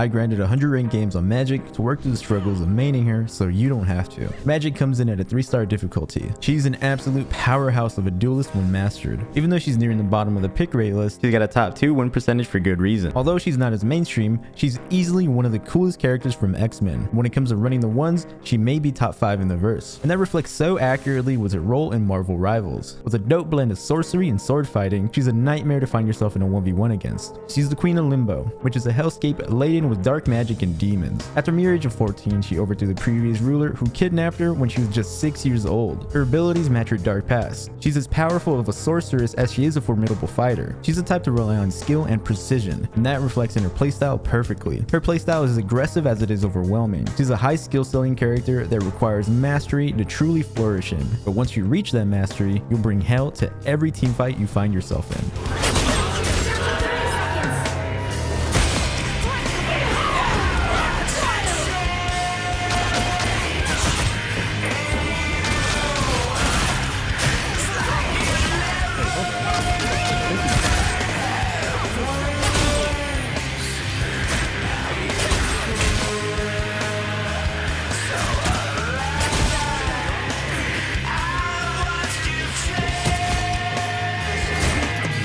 I grinded 100 ranked games on Magik to work through the struggles of maining her so you don't have to. Magik comes in at a 3-star difficulty. She's an absolute powerhouse of a duelist when mastered. Even though she's nearing the bottom of the pick rate list, she's got a top 2 win percentage for good reason. Although she's not as mainstream, she's easily one of the coolest characters from X-Men. When it comes to running the ones, she may be top 5 in the verse. And that reflects so accurately with her role in Marvel Rivals. With a dope blend of sorcery and sword fighting, she's a nightmare to find yourself in a 1v1 against. She's the Queen of Limbo, which is a hellscape laden with dark magic and demons. After mere age of 14, she overthrew the previous ruler who kidnapped her when she was just 6 years old. Her abilities match her dark past. She's as powerful of a sorceress as she is a formidable fighter. She's the type to rely on skill and precision, and that reflects in her playstyle perfectly. Her playstyle is as aggressive as it is overwhelming. She's a high skill selling character that requires mastery to truly flourish in. But once you reach that mastery, you'll bring hell to every teamfight you find yourself in.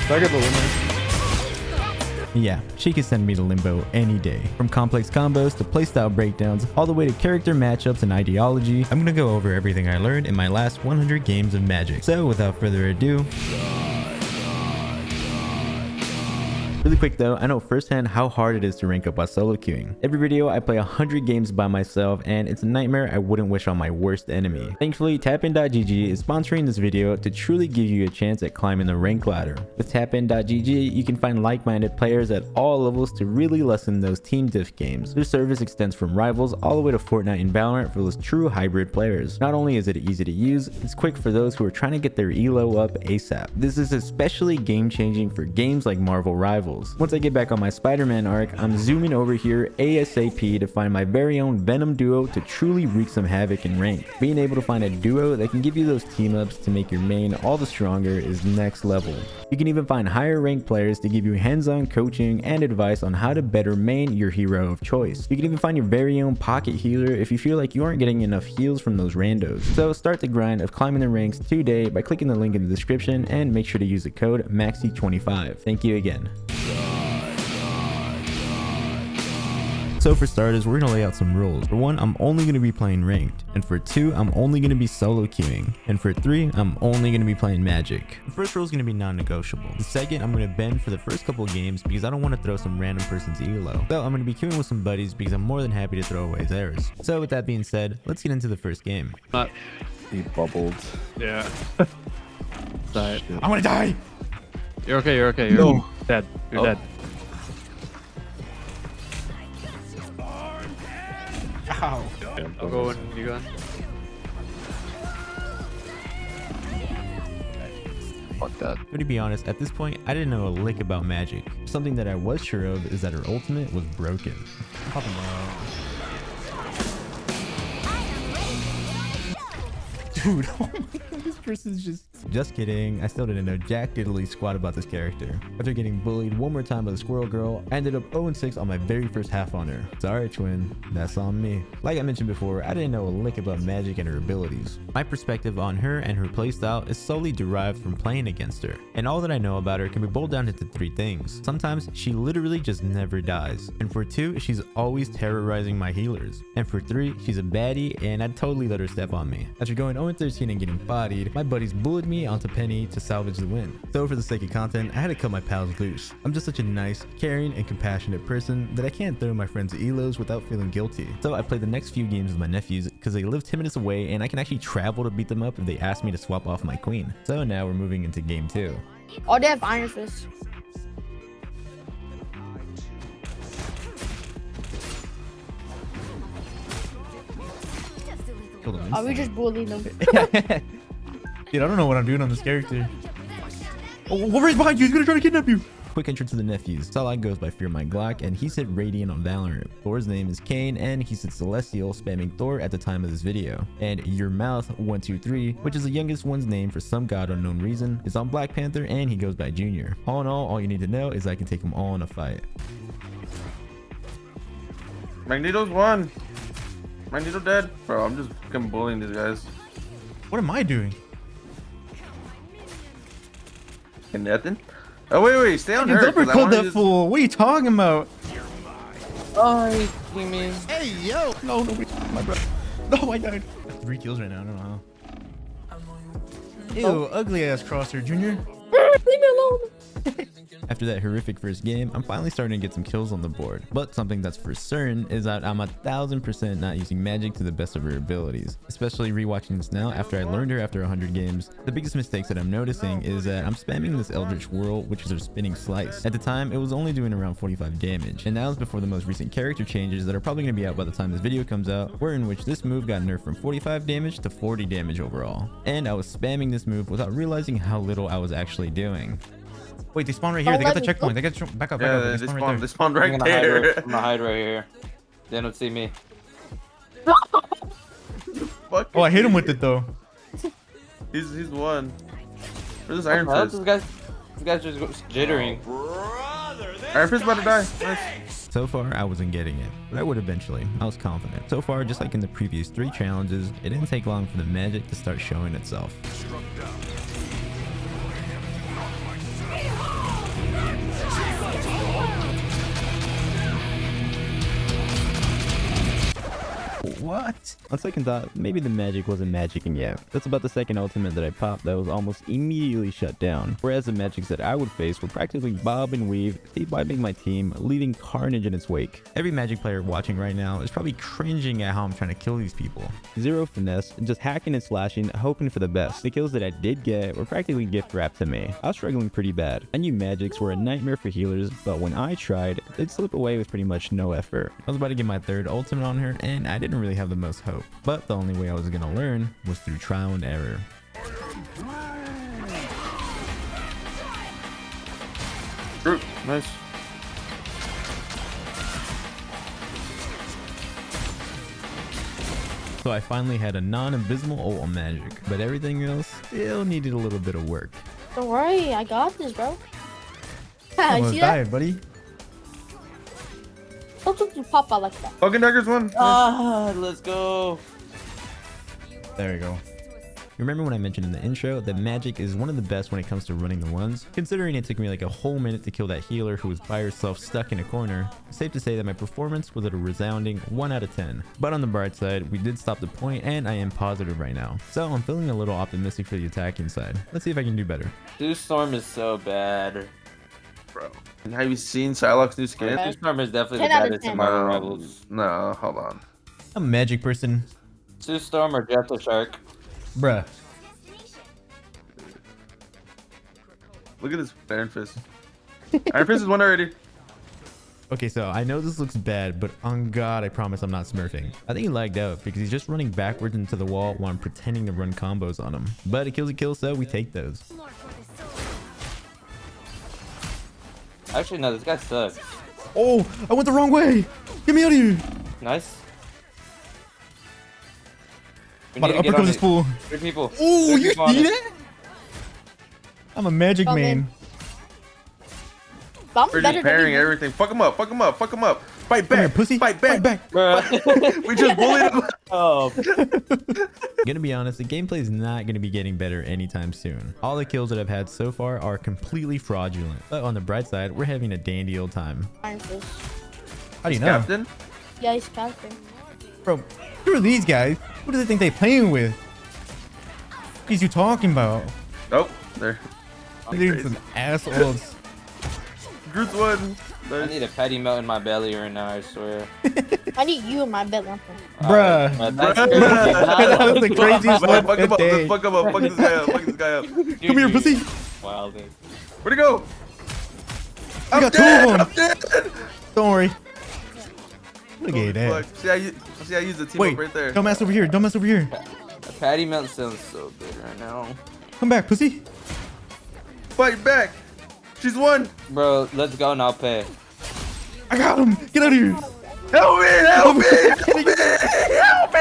I get the limbo. Yeah, she can send me to Limbo any day. From complex combos to playstyle breakdowns, all the way to character matchups and ideology, I'm gonna go over everything I learned in my last 100 games of Magik. So without further ado, really quick though, I know firsthand how hard it is to rank up while solo queuing. Every video I play 100 games by myself and it's a nightmare I wouldn't wish on my worst enemy. Thankfully, tapin.gg is sponsoring this video to truly give you a chance at climbing the rank ladder. With tapin.gg, you can find like-minded players at all levels to really lessen those team diff games. Their service extends from Rivals all the way to Fortnite and Valorant for those true hybrid players. Not only is it easy to use, it's quick for those who are trying to get their elo up ASAP. This is especially game-changing for games like Marvel Rivals. Once I get back on my Spider-Man arc, I'm zooming over here ASAP to find my very own Venom duo to truly wreak some havoc in rank. Being able to find a duo that can give you those team-ups to make your main all the stronger is next level. You can even find higher ranked players to give you hands-on coaching and advice on how to better main your hero of choice. You can even find your very own pocket healer if you feel like you aren't getting enough heals from those randos. So start the grind of climbing the ranks today by clicking the link in the description and make sure to use the code MAXI25. Thank you again. So for starters, we're going to lay out some rules. For 1, I'm only going to be playing ranked. And for 2, I'm only going to be solo queuing. And for 3, I'm only going to be playing Magik. The first rule is going to be non-negotiable. The second, I'm going to bend for the first couple of games because I don't want to throw some random person's elo. So I'm going to be queuing with some buddies because I'm more than happy to throw away theirs. So with that being said, let's get into the first game. He bubbled. Yeah. Die. I want to die! You're okay, you're okay. You're dead. You're dead. Ow. I'll go when you go. Fuck that. But to be honest, at this point, I didn't know a lick about Magik. Something that I was sure of is that her ultimate was broken. Pop him out. Dude, oh my god, this person's just kidding. I still didn't know jack diddly squat about this character. After getting bullied one more time by the squirrel girl, I ended up 0-6 on my very first half on her. Sorry twin, that's on me. Like I mentioned before, I didn't know a lick about Magik and her abilities. My perspective on her and her playstyle is solely derived from playing against her. And all that I know about her can be boiled down into 3 things. Sometimes she literally just never dies. And for 2, she's always terrorizing my healers. And for 3, she's a baddie and I'd totally let her step on me. After going 0-13 and getting bodied, my buddies bullied me onto Penny to salvage the win. So for the sake of content, I had to cut my pals loose. I'm just such a nice, caring, and compassionate person that I can't throw my friends' elos without feeling guilty. So I played the next few games with my nephews because they live 10 minutes away and I can actually travel to beat them up if they ask me to swap off my queen. So now we're moving into game 2. Oh, they have Iron Fist. Are we just bullying them? Dude, I don't know what I'm doing on this character. Oh, Wolverine's behind you. He's gonna try to kidnap you. Quick intro to the nephews. Salah goes by Fear My Glock, and he said Radiant on Valorant. Thor's name is Kane, and he said Celestial, spamming Thor at the time of this video. And Your Mouth 123, which is the youngest one's name for some god unknown reason, is on Black Panther, and he goes by Junior. All in all you need to know is I can take them all in a fight. Magneto's one. Magneto dead. Bro, I'm just fucking bullying these guys. What am I doing? And nothing. Oh wait, stay on her. 'cause I Uppercut wanna that use- fool. What are you talking about? Oh, he mean. Hey, yo. No, my brother. No, I died. 3 kills right now. I don't know how. Ew, ugly ass Crosser Junior. Leave me alone. After that horrific first game, I'm finally starting to get some kills on the board. But something that's for certain is that I'm 1000% not using Magik to the best of her abilities. Especially rewatching this now after I learned her after 100 games. The biggest mistakes that I'm noticing is that I'm spamming this Eldritch Whirl, which is her spinning slice. At the time, it was only doing around 45 damage. And that was before the most recent character changes that are probably going to be out by the time this video comes out, where in which this move got nerfed from 45 damage to 40 damage overall. And I was spamming this move without realizing how little I was actually doing. Wait, they spawn right here. Don't They got let the me checkpoint. They got back up. Yeah, They they spawn right spawned. there. They spawned right I'm gonna hide there. I'm gonna hide right here. They don't see me. Fuck Oh, I hit him with it though. He's one. Where's this Iron What? Fist? This guy's just jittering. Iron Fist about to die. Nice. So far, I wasn't getting it, but I would eventually. I was confident. So far, just like in the previous 3 challenges, it didn't take long for the magic to start showing itself. What? On second thought, maybe the magic wasn't magicking yet. That's about the second ultimate that I popped that was almost immediately shut down. Whereas the magics that I would face were practically bob and weave, deep-wiping my team, leaving carnage in its wake. Every magic player watching right now is probably cringing at how I'm trying to kill these people. Zero finesse, just hacking and slashing, hoping for the best. The kills that I did get were practically gift wrapped to me. I was struggling pretty bad. I knew magics were a nightmare for healers, but when I tried, they'd slip away with pretty much no effort. I was about to get my 3rd ultimate on her, and I didn't really have the most hope. But the only way I was gonna learn was through trial and error. True. Nice. So I finally had a non-abysmal ult on magic, but everything else still needed a little bit of work. Don't worry, I got this, bro. You Almost see that? died, buddy. Don't pop out like that. Fucking Daggers one. Ah, let's go. There you go. Remember when I mentioned in the intro that magic is one of the best when it comes to running the runs? Considering it took me like a whole minute to kill that healer who was by herself stuck in a corner, it's safe to say that my performance was at a resounding 1 out of 10. But on the bright side, we did stop the point and I am positive right now. So I'm feeling a little optimistic for the attacking side. Let's see if I can do better. Sue Storm is so bad. Bro. Have you seen Psylocke's new skin? Sue Storm is definitely the 10 out of baddest 10. in Marvel Rebels. No, hold on. I'm a magic person. Sue Storm or Jeff the Shark. Bruh. Look at this Iron Fist. Iron Fist is one already. Okay, so I know this looks bad, but on God, I promise I'm not smurfing. I think he lagged out because he's just running backwards into the wall while I'm pretending to run combos on him. But a kill's a kill, so we take those. Actually, no, this guy sucks. Oh, I went the wrong way. Get me out of here. Nice. We I'm about to need to get uppercut on this it. fool. 3 people. Oh, 3 you people on see it. that? I'm a magic Come in. main. But I'm We're better just than parrying you. everything. Fuck him up. Fuck him up. Fuck him up. Fight Come here, back. pussy. Fight back. Fight back. Bruh. We just bullied him. Oh, Gonna be honest, the gameplay is not gonna be getting better anytime soon. All the kills that I've had so far are completely fraudulent. But on the bright side, we're having a dandy old time. Iron Fist. How do you know? Captain. Yeah, he's captain. Bro, who are these guys? What do they think they playing with? What are you talking about? Oh, there. They're some assholes. Groot's one. I Nice. need a patty melt in my belly right now, I swear. I need you in my belly. Bruh. That's Bruh. crazy. That was the craziest Fuck one him up. that day. Let's fuck him up. Fuck this guy up. Fuck this guy up. Come here, pussy. Wilding. Where'd he go? I got 2 dead. of them. I'm dead. Don't worry. Look Holy at that. fuck. See, I use the team Wait, up right there. don't mess over here. Don't mess over here. A patty melt sounds so good right now. Come back, pussy. Fight back. She's one. Bro, let's go and I'll pay. I got him. Get out of here. Help me. Help me. Help me. Help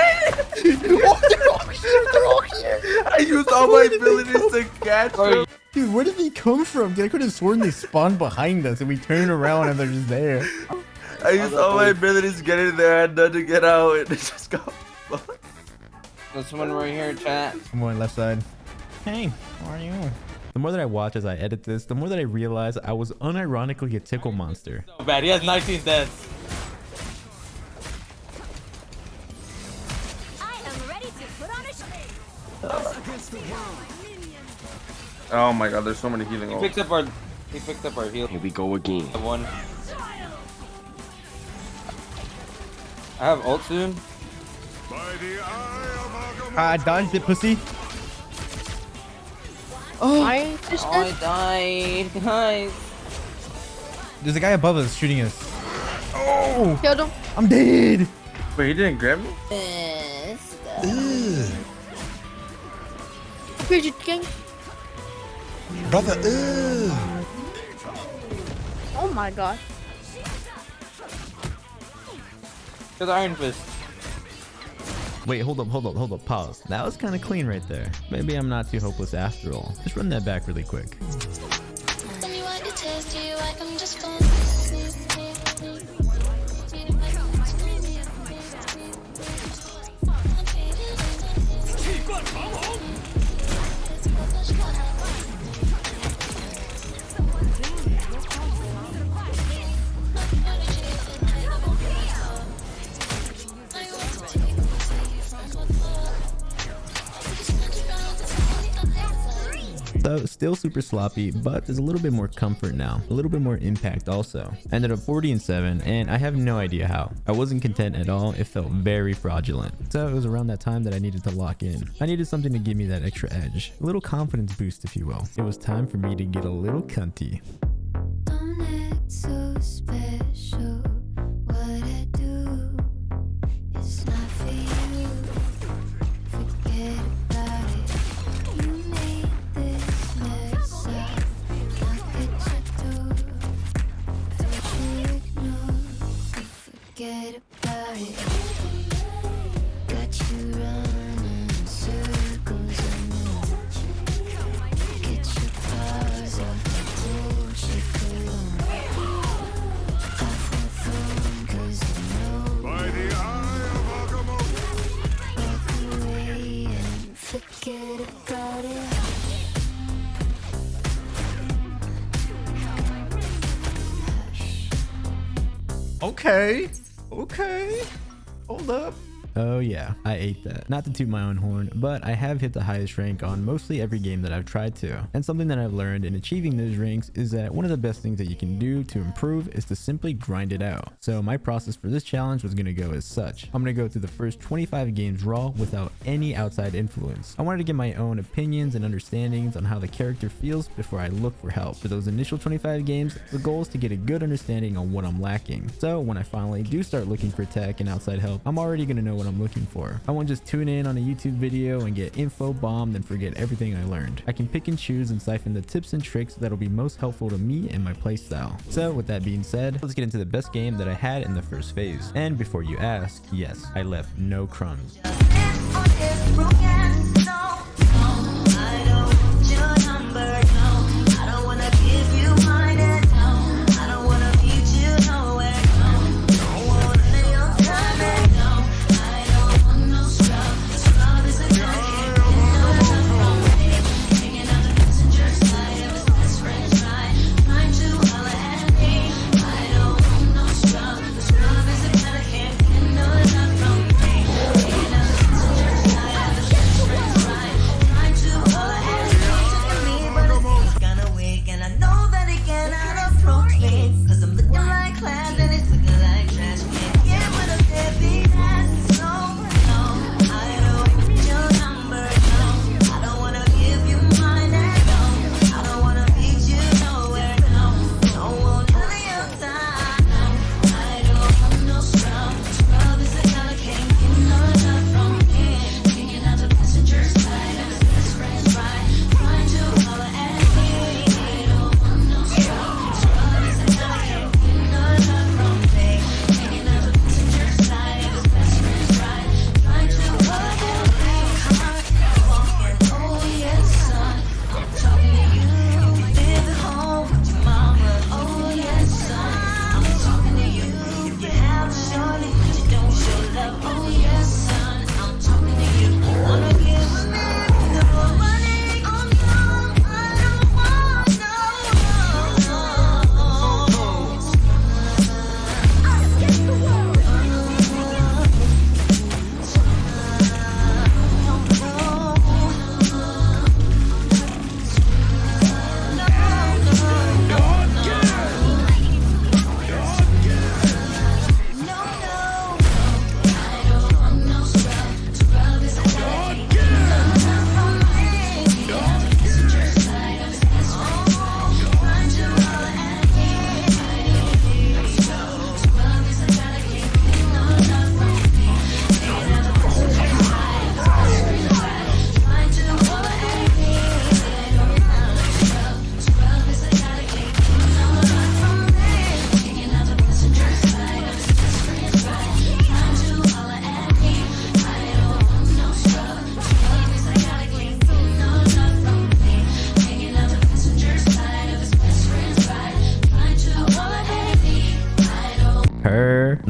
me. They're all here. I used all my abilities to catch Bro, him. Dude, where did they come from? Dude, I could have sworn they spawned behind us and we turned around and they're just there. I used all my abilities to get in there and none to get out. And it just got fucked. There's someone right here, chat. I'm going left side. Hey, how are you? The more that I watch as I edit this, the more that I realize I was unironically a tickle monster. So bad. He has 19 deaths. I am ready to put on a Oh my god, there's so many healing He ults. picked up our heal. Here we go again. The one. I have ult soon. I dodged it, pussy. Iron Fist. Oh, I died, guys. There's a guy above us shooting us. Oh, Killed him. I'm dead. Wait, he didn't grab me? Appreciate you, King. Brother, Oh my god. Kill the Iron Fist. Wait, hold up, pause. That was kind of clean right there. Maybe I'm not too hopeless after all. Just run that back really quick. So still super sloppy, but there's a little bit more comfort now, a little bit more impact also. I ended up 40-7 and I have no idea how. I wasn't content at all. It felt very fraudulent. So it was around that time that I needed to lock in. I needed something to give me that extra edge, a little confidence boost if you will. It was time for me to get a little cunty. Don't act so special. What I do is not for you. Forget about it. You made this mess up. Knock at your door. Don't you ignore. Forget about it. Got you running in circles. I know. Get your paws off the bullshit cologne. Off that phone, 'cause I know. Walk away and forget about it. Okay, hold up. Oh yeah, I ate that. Not to toot my own horn, but I have hit the highest rank on mostly every game that I've tried to. And something that I've learned in achieving those ranks is that one of the best things that you can do to improve is to simply grind it out. So my process for this challenge was going to go as such. I'm going to go through the first 25 games raw without any outside influence. I wanted to get my own opinions and understandings on how the character feels before I look for help. For those initial 25 games, the goal is to get a good understanding on what I'm lacking. So when I finally do start looking for tech and outside help, I'm already going to know what I'm looking for. I won't just tune in on a YouTube video and get info bombed and forget everything I learned. I can pick and choose and siphon the tips and tricks that'll be most helpful to me and my playstyle. So with that being said, let's get into the best game that I had in the first phase. And before you ask, yes, I left no crumbs.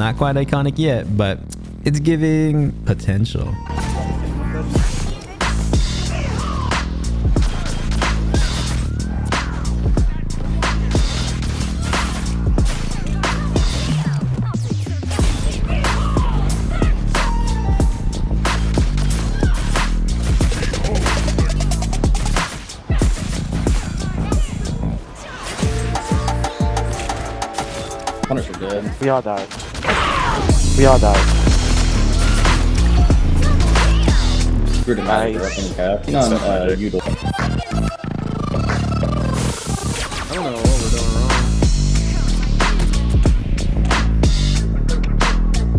Not quite iconic yet, but it's giving potential. Hunters are dead. We all died. We all died. Screwed him out. Nice. In the cap. No, you don't. I don't know what we're doing wrong.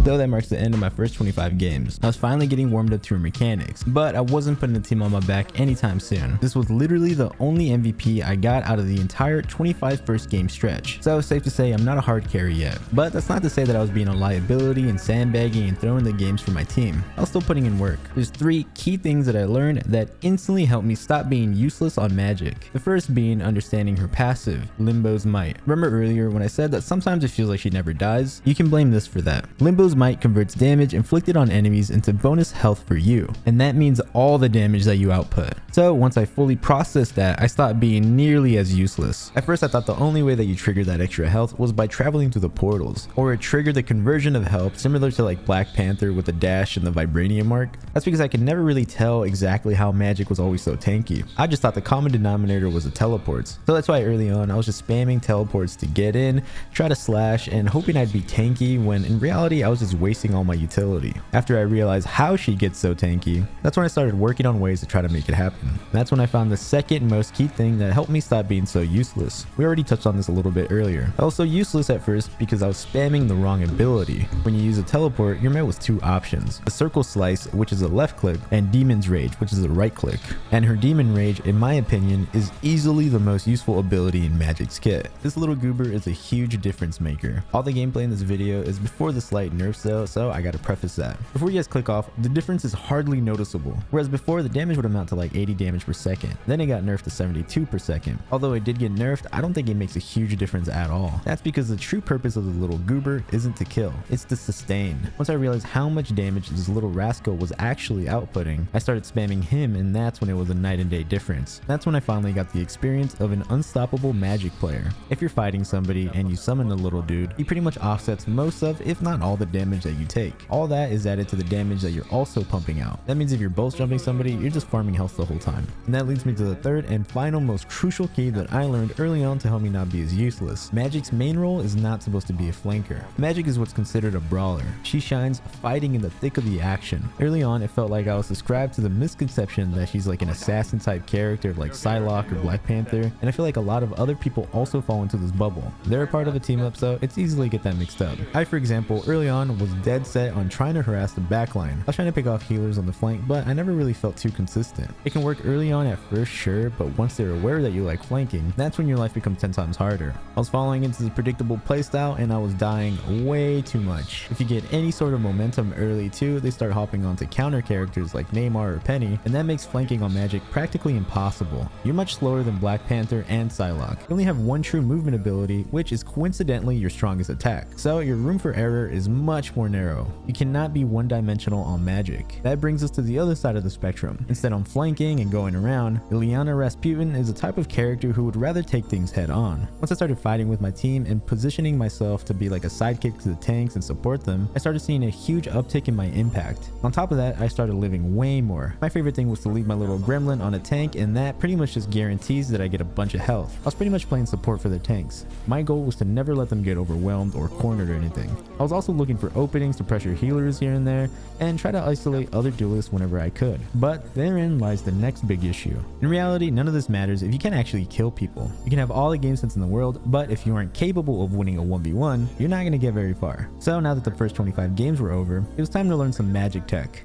So that marks the end of my first 25 games. I was finally getting warmed up to her mechanics, but I wasn't putting a team on my back anytime soon. This was literally the only MVP I got out of the entire 25 first game stretch. So it's safe to say I'm not a hard carry yet. But that's not to say that I was being a liability and sandbagging and throwing the games for my team. I was still putting in work. There's 3 key things that I learned that instantly helped me stop being useless on Magik. The first being understanding her passive, Limbo's Might. Remember earlier when I said that sometimes it feels like she never dies? You can blame this for that. Limbo's Might converts damage inflicted on enemies into bonus health for you, and that means all the damage that you output. So once I fully processed that, I stopped being nearly as useless. At first I thought the only way that you trigger that extra health was by traveling through the portals, or it triggered the conversion of health similar to like Black Panther with the dash and the vibranium mark. That's because I could never really tell exactly how Magik was always so tanky. I just thought the common denominator was the teleports. So that's why early on I was just spamming teleports to get in, try to slash, and hoping I'd be tanky, when in reality I was just wasting all my utility. After I realized how she gets so tanky, that's when I started working on ways to try to make it happen. That's when I found the second most key thing that helped me stop being so useless. We already touched on this a little bit earlier. I was so useless at first because I was spamming the wrong ability. When you use a teleport, you're met with 2 options: a circle slice, which is a left click, and Demon's Rage, which is a right click. And her Demon Rage, in my opinion, is easily the most useful ability in Magik's kit. This little goober is a huge difference maker. All the gameplay in this video is before the slight nerf sale, so I gotta preface that. Before you guys click off, the difference is hardly noticeable. Whereas before, the damage would amount to like 80 damage per second. Then it got nerfed to 72 per second. Although it did get nerfed, I don't think it makes a huge difference at all. That's because the true purpose of the little goober isn't to kill, it's to sustain. Once I realized how much damage this little rascal was actually outputting, I started spamming him, and that's when it was a night and day difference. That's when I finally got the experience of an unstoppable Magik player. If you're fighting somebody and you summon a little dude, he pretty much offsets most of, if not all, the damage that you take. All that is added to the damage that you're also pumping out. That means if you're both jumping somebody, you're just farming health the whole time. And that leads me to the third and final most crucial key that I learned early on to help me not be as useless. Magik's main role is not supposed to be a flanker. Magik is what's considered a brawler. She shines fighting in the thick of the action. Early on, it felt like I was subscribed to the misconception that she's like an assassin type character like Psylocke or Black Panther, and I feel like a lot of other people also fall into this bubble. They're a part of a team up, so it's easy to get that mixed up. I, for example, early on was dead set on trying to harass the backline. I was trying to pick off healers on the flank, but I never really felt too consistent. It can work early on at first, sure, but once they're aware that you like flanking, that's when your life becomes 10 times harder. I was falling into the predictable playstyle and I was dying way too much. If you get any sort of momentum early too, they start hopping onto counter characters like Neymar or Penny, and that makes flanking on Magik practically impossible. You're much slower than Black Panther and Psylocke. You only have one true movement ability, which is coincidentally your strongest attack. So your room for error is much more narrow. You cannot be one-dimensional on Magik. That brings us to the other side of the spectrum. Instead of flanking and going around, Ilyana Rasputin is a type of character who would rather take things head on. Once I started fighting with my team and positioning myself to be like a sidekick to the tanks and support them, I started seeing a huge uptick in my impact. On top of that, I started living way more. My favorite thing was to leave my little gremlin on a tank, and that pretty much just guarantees that I get a bunch of health. I was pretty much playing support for their tanks. My goal was to never let them get overwhelmed or cornered or anything. I was also looking for openings to pressure healers here and there, and try to isolate other duelists whenever I could. But therein lies the next big issue. In reality, none of this matters if you can't actually kill people. You can have all the game sense in the world, but if you aren't capable of winning a 1v1, you're not going to get very far. So now that the first 25 games were over, it was time to learn some Magik Tech.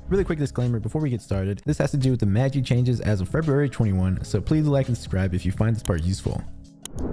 Really quick disclaimer before we get started, this has to do with the Magik changes as of February 21, so please like and subscribe if you find this part useful.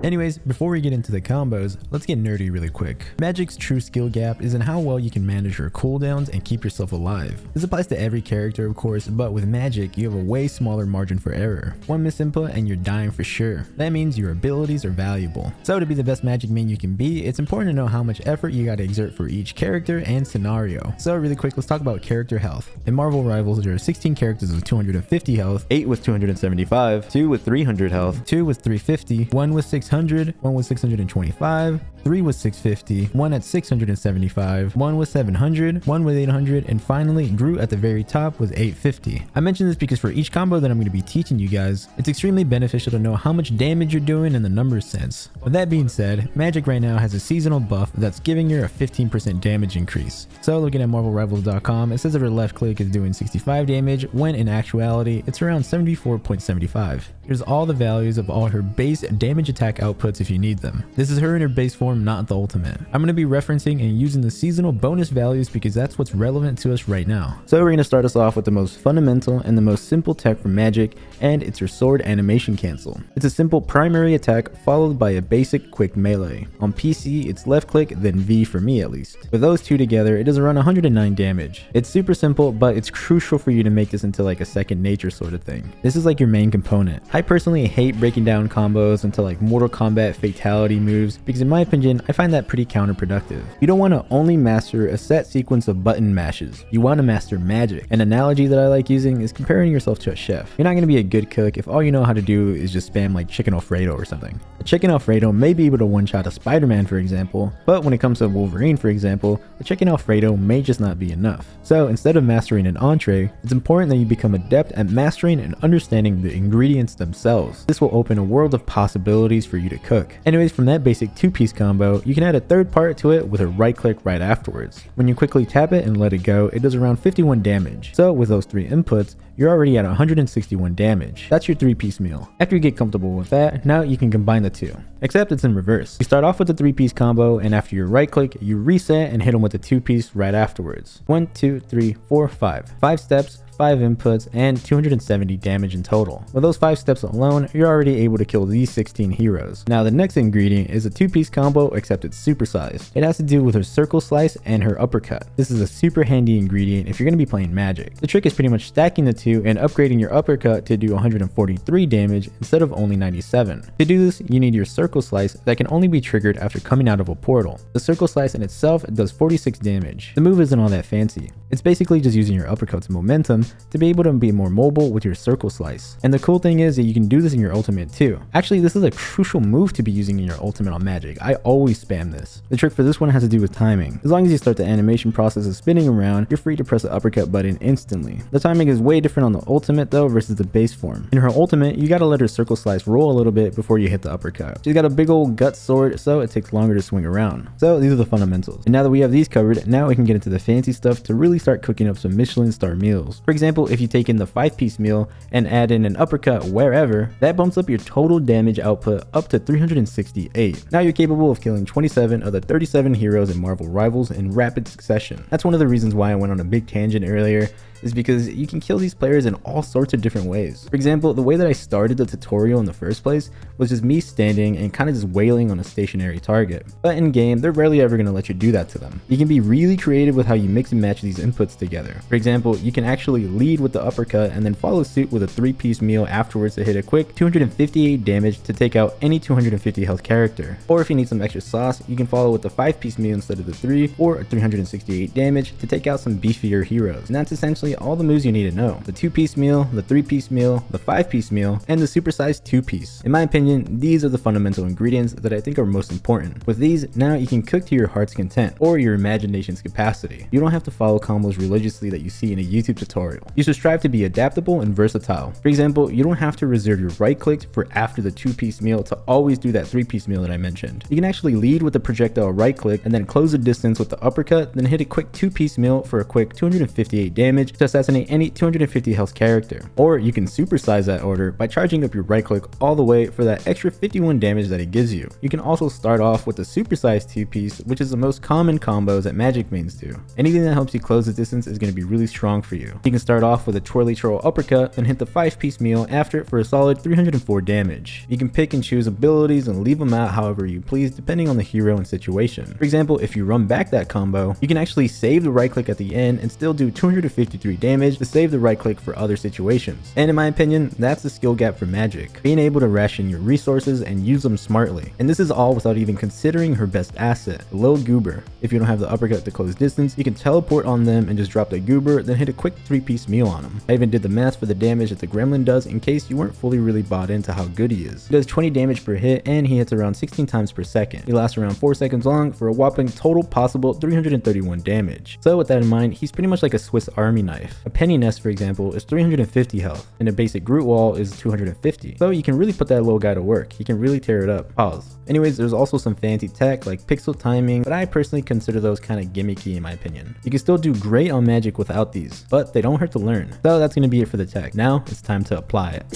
Anyways, before we get into the combos, let's get nerdy really quick. Magik's true skill gap is in how well you can manage your cooldowns and keep yourself alive. This applies to every character, of course, but with Magik, you have a way smaller margin for error. One misinput and you're dying for sure. That means your abilities are valuable. So to be the best Magik main you can be, it's important to know how much effort you gotta exert for each character and scenario. So really quick, let's talk about character health. In Marvel Rivals, there are 16 characters with 250 health, 8 with 275, 2 with 300 health, 2 with 350, 1 with 600, 1 with 625, 3 with 650, 1 at 675, 1 with 700, 1 with 800, and finally Groot at the very top with 850. I mention this because for each combo that I'm going to be teaching you guys, it's extremely beneficial to know how much damage you're doing in the numbers sense. With that being said, Magik right now has a seasonal buff that's giving her a 15% damage increase. So looking at marvelrivals.com, it says that her left click is doing 65 damage when in actuality it's around 74.75. Here's all the values of all her base damage attack outputs if you need them. This is her in her base form, not the ultimate. I'm going to be referencing and using the seasonal bonus values because that's what's relevant to us right now. So we're going to start us off with the most fundamental and the most simple tech for Magik, and it's her sword animation cancel. It's a simple primary attack followed by a basic quick melee. On PC, it's left click then V for me at least. With those two together, it does around 109 damage. It's super simple, but it's crucial for you to make this into like a second nature sort of thing. This is like your main component. I personally hate breaking down combos into like Mortal Kombat fatality moves because in my opinion, I find that pretty counterproductive. You don't want to only master a set sequence of button mashes. You want to master magic. An analogy that I like using is comparing yourself to a chef. You're not going to be a good cook if all you know how to do is just spam like chicken Alfredo or something. A chicken Alfredo may be able to one-shot a Spider-Man for example, but when it comes to Wolverine for example, a chicken Alfredo may just not be enough. So instead of mastering an entree, it's important that you become adept at mastering and understanding the ingredients themselves. This will open a world of possibilities for you to cook. Anyways, from that basic two-piece combo, you can add a third part to it with a right click right afterwards. When you quickly tap it and let it go, it does around 51 damage. So with those three inputs, you're already at 161 damage. That's your three-piece meal. After you get comfortable with that, now you can combine the two. Except it's in reverse. You start off with the three-piece combo, and after your right click, you reset and hit them with the two-piece right afterwards. 1, 2, 3, 4, 5. 5 steps, 5 inputs, and 270 damage in total. With those 5 steps alone, you're already able to kill these 16 heroes. Now the next ingredient is a two-piece combo, except it's supersized. It has to do with her circle slice and her uppercut. This is a super handy ingredient if you're going to be playing Magik. The trick is pretty much stacking the two and upgrading your uppercut to do 143 damage instead of only 97. To do this, you need your circle slice that can only be triggered after coming out of a portal. The circle slice in itself does 46 damage. The move isn't all that fancy. It's basically just using your uppercut's momentum to be able to be more mobile with your circle slice. And the cool thing is that you can do this in your ultimate too. Actually, this is a crucial move to be using in your ultimate on Magik. I always spam this. The trick for this one has to do with timing. As long as you start the animation process of spinning around, you're free to press the uppercut button instantly. The timing is way different on the ultimate though versus the base form. In her ultimate, you gotta let her circle slice roll a little bit before you hit the uppercut. She's got a big old gut sword, so it takes longer to swing around. So these are the fundamentals. And now that we have these covered, now we can get into the fancy stuff to really start cooking up some Michelin star meals. For example, if you take in the 5-piece meal and add in an uppercut wherever, that bumps up your total damage output up to 368. Now you're capable of killing 27 of the 37 heroes in Marvel Rivals in rapid succession. That's one of the reasons why I went on a big tangent earlier, is because you can kill these players in all sorts of different ways. For example, the way that I started the tutorial in the first place was just me standing and kind of just wailing on a stationary target. But in game, they're rarely ever going to let you do that to them. You can be really creative with how you mix and match these inputs together. For example, you can actually lead with the uppercut and then follow suit with a 3-piece meal afterwards to hit a quick 258 damage to take out any 250 health character. Or if you need some extra sauce, you can follow with the 5-piece meal instead of the 3, or a 368 damage to take out some beefier heroes. And that's essentially all the moves you need to know. The 2-piece meal, the 3-piece meal, the 5-piece meal, and the supersized 2-piece. In my opinion, these are the fundamental ingredients that I think are most important. With these, now you can cook to your heart's content or your imagination's capacity. You don't have to follow combos religiously that you see in a YouTube tutorial. You should strive to be adaptable and versatile. For example, you don't have to reserve your right click for after the 2-piece meal to always do that 3-piece meal that I mentioned. You can actually lead with the projectile right click and then close the distance with the uppercut, then hit a quick 2-piece meal for a quick 258 damage to assassinate any 250 health character. Or you can supersize that order by charging up your right click all the way for that extra 51 damage that it gives you. You can also start off with the supersized 2-piece, which is the most common combos that Magik mains do. Anything that helps you close the distance is going to be really strong for you. You can start off with a twirly twirl uppercut, then hit the 5-piece meal after it for a solid 304 damage. You can pick and choose abilities and leave them out however you please depending on the hero and situation. For example, if you run back that combo, you can actually save the right click at the end and still do 253 damage to save the right click for other situations. And in my opinion, that's the skill gap for Magik, being able to ration your resources and use them smartly. And this is all without even considering her best asset, the little goober. If you don't have the uppercut to close distance, you can teleport on them and just drop the goober, then hit a quick 3-piece meal on him. I even did the math for the damage that the gremlin does in case you weren't fully really bought into how good he is. He does 20 damage per hit and he hits around 16 times per second. He lasts around 4 seconds long for a whopping total possible 331 damage. So with that in mind, he's pretty much like a Swiss army knife. A penny nest, for example, is 350 health and a basic Groot wall is 250. So you can really put that little guy to work. He can really tear it up. Pause. Anyways, there's also some fancy tech like pixel timing, but I personally consider those kind of gimmicky in my opinion. You can still do great on Magik without these, but they don't hurt to learn. So that's going to be it for the tech. Now it's time to apply it.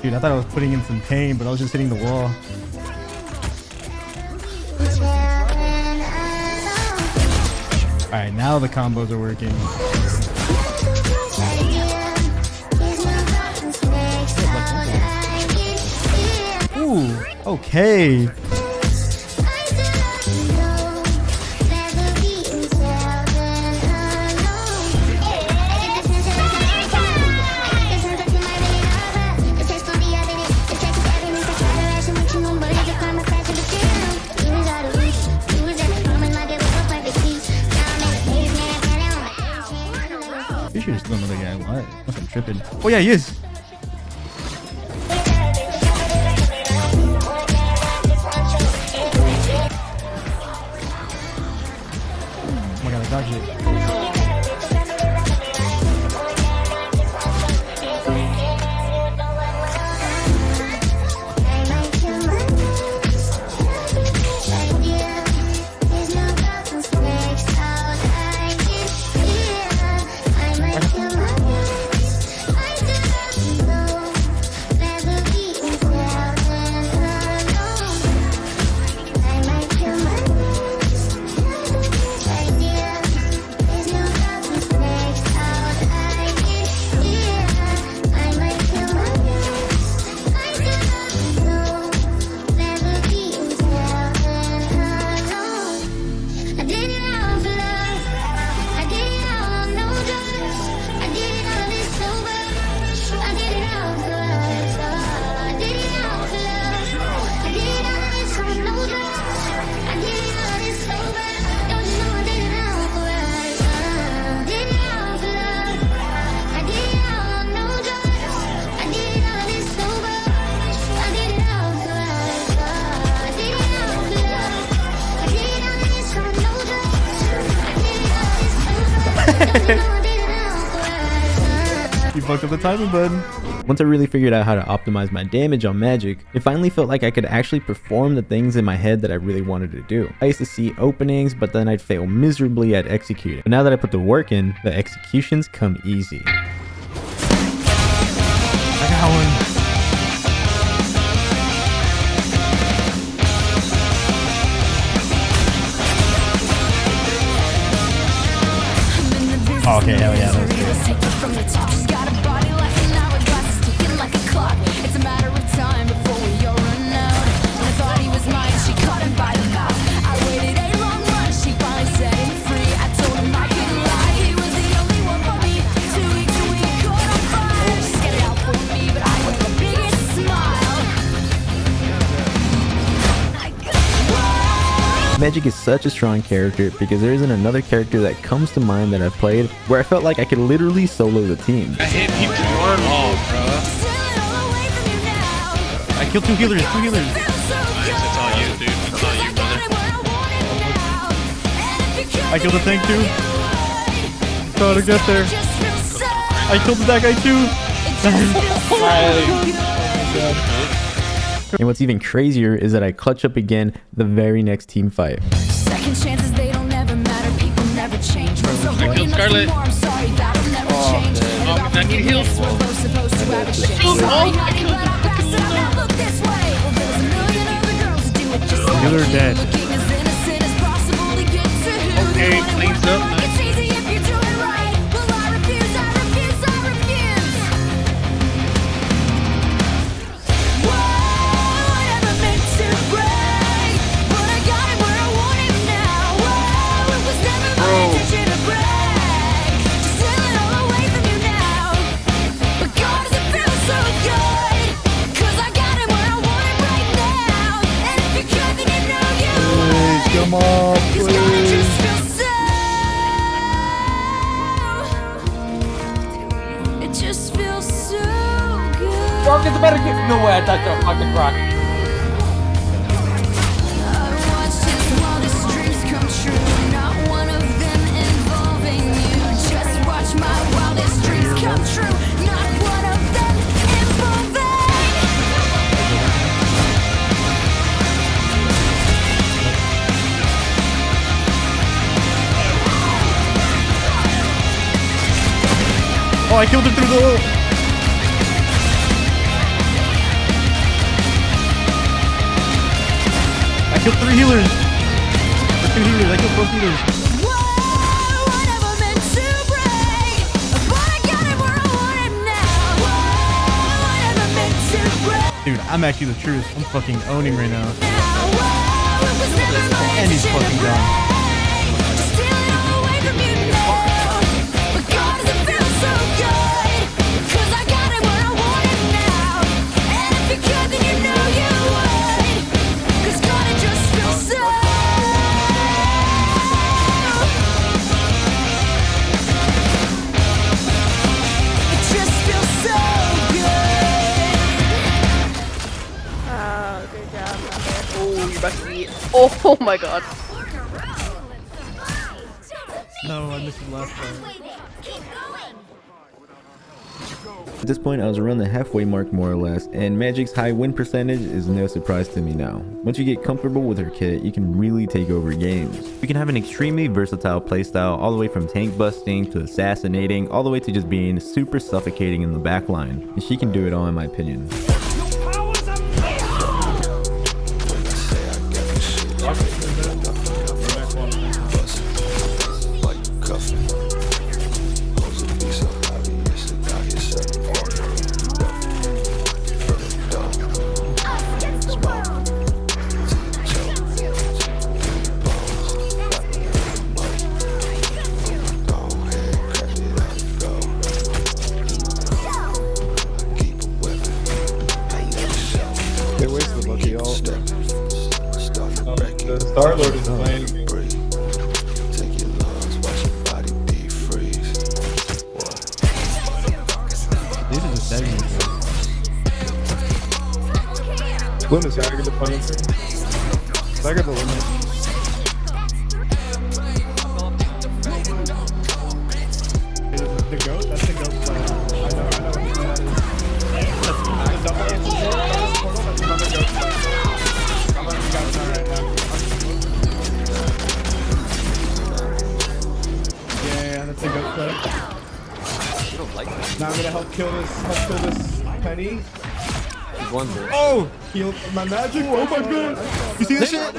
Dude, I thought I was putting in some pain, but I was just hitting the wall. Alright, now the combos are working. Ooh, okay. You should just still another guy. What? Unless I'm tripping. Oh yeah, he is. Oh my god, I dodged it. You fucked up the timing button. Once I really figured out how to optimize my damage on Magik, it finally felt like I could actually perform the things in my head that I really wanted to do. I used to see openings, but then I'd fail miserably at executing. But now that I put the work in, the executions come easy. I got one. Oh, okay, hell yeah, that was good. Magik is such a strong character because there isn't another character that comes to mind that I've played where I felt like I could literally solo the team. I hit people one all, bro. I killed two healers, Nice, it's all you, dude. It's all you, brother. I killed the tank too. Trying to get there. I killed that guy too. And what's even crazier is that I clutch up again the very next team fight. Second chances, they don't ever matter. People never change. I killed Scarlet. I'm sorry, that'll never change. Oh, I need heal. We're both supposed to have a shit. Sorry, honey, but I passed it. I'm not look this way. Well, there's a million other girls that do it just like Healer you. dead. Looking as innocent as possible. no way I touched a fucking rock. Oh, I killed him through the hole. I killed 3 healers. 2 healers. I killed both healers. Dude, I'm actually the truth. I'm fucking owning right now. And he's fucking gone. Oh my god. No, I missed the last part. At this point, I was around the halfway mark more or less, and Magik's high win percentage is no surprise to me now. Once you get comfortable with her kit, you can really take over games. You can have an extremely versatile playstyle, all the way from tank busting to assassinating, all the way to just being super suffocating in the backline, and she can do it all in my opinion. The Star-Lord is playing. These are the settings. Luna's gotta get the puncher. I got the Luna. The goat? That's the goat player. I know what that is. That's another goat player. I'm gonna got it right now. Yeah, that's a goat player. Now I'm gonna help kill this Penny. Oh! Heal my magic! Oh my god! You see this shit?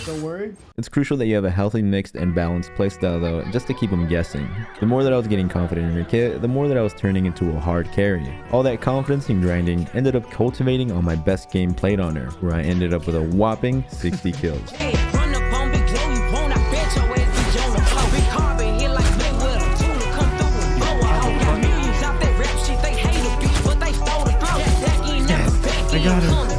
Don't worry. It's crucial that you have a healthy, mixed, and balanced playstyle though, just to keep them guessing. The more that I was getting confident in her kit, the more that I was turning into a hard carry. All that confidence and grinding ended up cultivating on my best game played on her, where I ended up with a whopping 60 kills. I got her.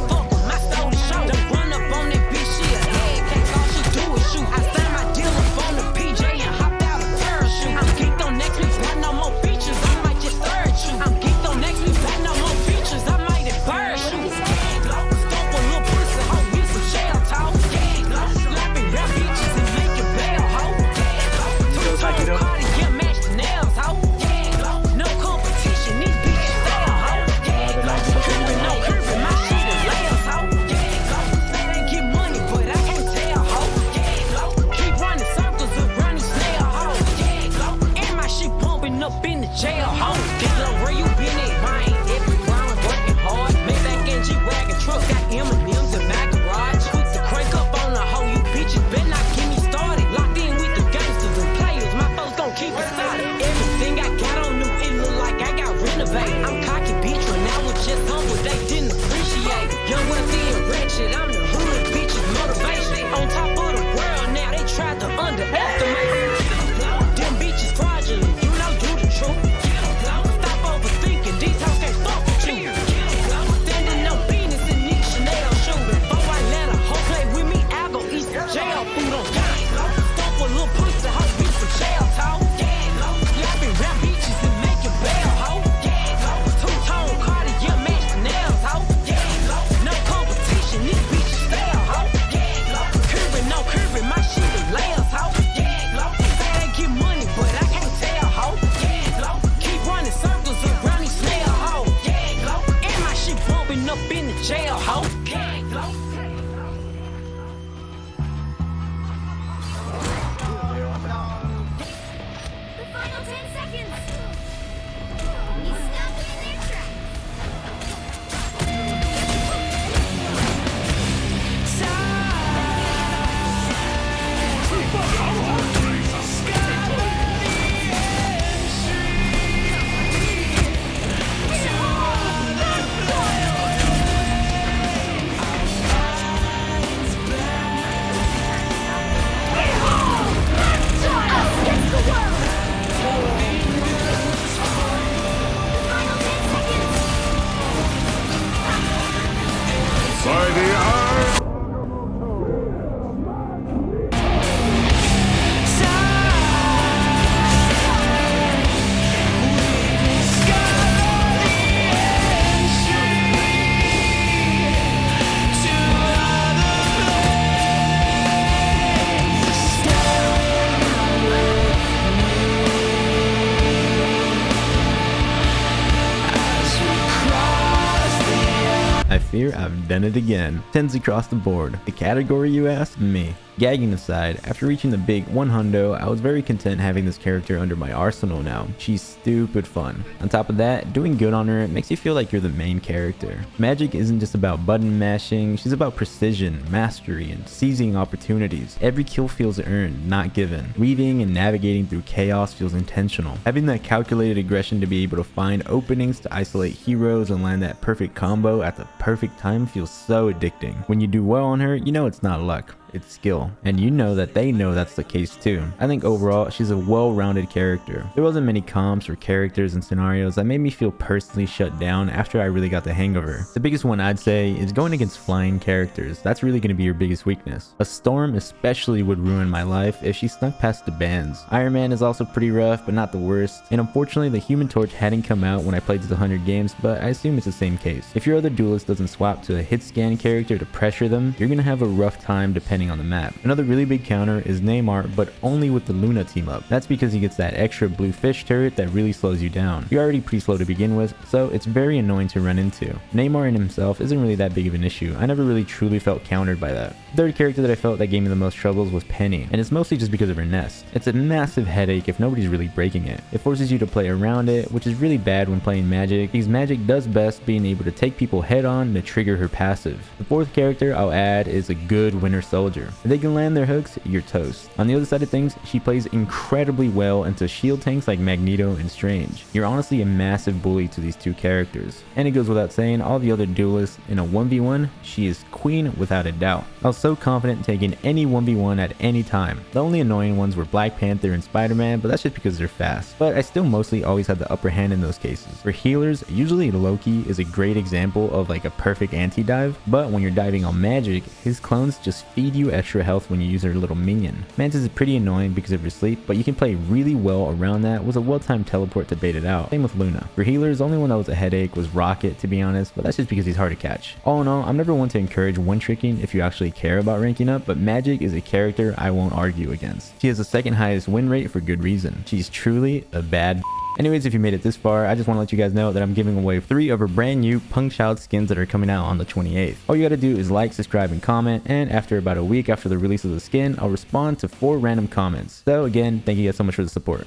I fear I've done it again. 10s across the board. The category you ask? Me. Gagging aside, after reaching the big 100, I was very content having this character under my arsenal now. She's stupid fun. On top of that, doing good on her makes you feel like you're the main character. Magik isn't just about button mashing, she's about precision, mastery, and seizing opportunities. Every kill feels earned, not given. Weaving and navigating through chaos feels intentional. Having that calculated aggression to be able to find openings to isolate heroes and land that perfect combo at the perfect time feels so addicting. When you do well on her, you know it's not luck. It's skill, and you know that they know that's the case too. I think overall she's a well-rounded character. There wasn't many comps or characters and scenarios that made me feel personally shut down after I really got the hang of her. The biggest one I'd say is going against flying characters. That's really going to be your biggest weakness. A Storm especially would ruin my life if she snuck past the bans. Iron Man is also pretty rough, but not the worst, and unfortunately the Human Torch hadn't come out when I played the 100 games, but I assume it's the same case. If your other duelist doesn't swap to a hit scan character to pressure them, you're going to have a rough time depending on the map. Another really big counter is Neymar, but only with the Luna team up. That's because he gets that extra blue fish turret that really slows you down. You're already pretty slow to begin with, so it's very annoying to run into. Neymar in himself isn't really that big of an issue. I never really truly felt countered by that. The third character that I felt that gave me the most troubles was Penny, and it's mostly just because of her nest. It's a massive headache if nobody's really breaking it. It forces you to play around it, which is really bad when playing Magik, because Magik does best being able to take people head on to trigger her passive. The fourth character I'll add is a good Winter Soldier. If they can land their hooks, you're toast. On the other side of things, she plays incredibly well into shield tanks like Magneto and Strange. You're honestly a massive bully to these two characters. And it goes without saying, all the other duelists in a 1v1, she is queen without a doubt. I was so confident taking any 1v1 at any time. The only annoying ones were Black Panther and Spider-Man, but that's just because they're fast. But I still mostly always had the upper hand in those cases. For healers, usually Loki is a great example of like a perfect anti-dive, but when you're diving on Magik, his clones just feed you extra health when you use her little minion. Mantis is pretty annoying because of her sleep, but you can play really well around that with a well-timed teleport to bait it out. Same with Luna. For healers, the only one that was a headache was Rocket, to be honest, but that's just because he's hard to catch. All in all, I'm never one to encourage one-tricking if you actually care about ranking up, but Magik is a character I won't argue against. She has the second highest win rate for good reason. She's truly a bad. Anyways, if you made it this far, I just want to let you guys know that I'm giving away 3 of her brand new Punch Out skins that are coming out on the 28th. All you gotta do is like, subscribe, and comment, and after about a week after the release of the skin, I'll respond to 4 random comments. So again, thank you guys so much for the support.